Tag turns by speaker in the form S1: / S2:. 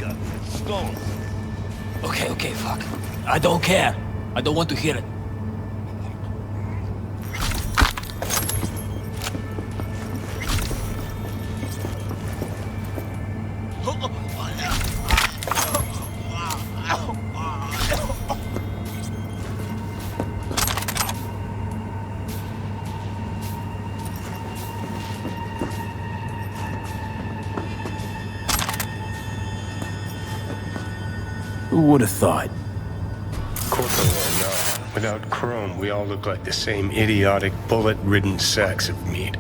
S1: gun. Stolen.
S2: Okay, fuck. I don't care. I don't want to hear it.
S3: Who would have thought?
S4: Corporal or not, without Chrome, we all look like the same idiotic, bullet-ridden sacks of meat.